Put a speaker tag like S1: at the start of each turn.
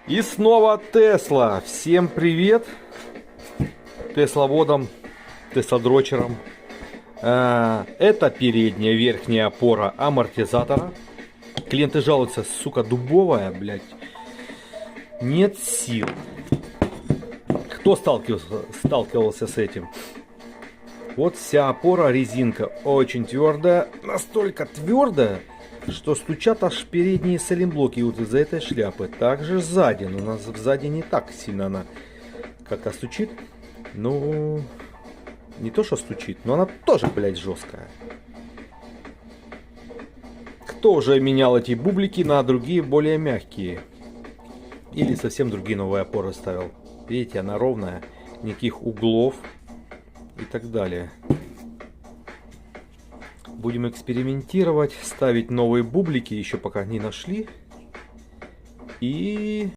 S1: И снова Тесла. Всем привет. Тесловодам, теслодрочерам. Это передняя верхняя опора амортизатора. Клиенты жалуются, сука, дубовая, блядь. Нет сил. Кто сталкивался с этим? Вот вся опора, резинка очень твердая. Настолько твердая, что стучат аж передние сайлентблоки вот из-за этой шляпы. Также сзади. Но у нас сзади не так сильно она как-то стучит. Ну, не то что стучит, но она тоже, блядь, жесткая. Кто уже менял эти бублики на другие, более мягкие? Или совсем другие новые опоры ставил? Видите, она ровная, никаких углов и так далее. Будем экспериментировать, ставить новые бублики, еще пока не нашли. И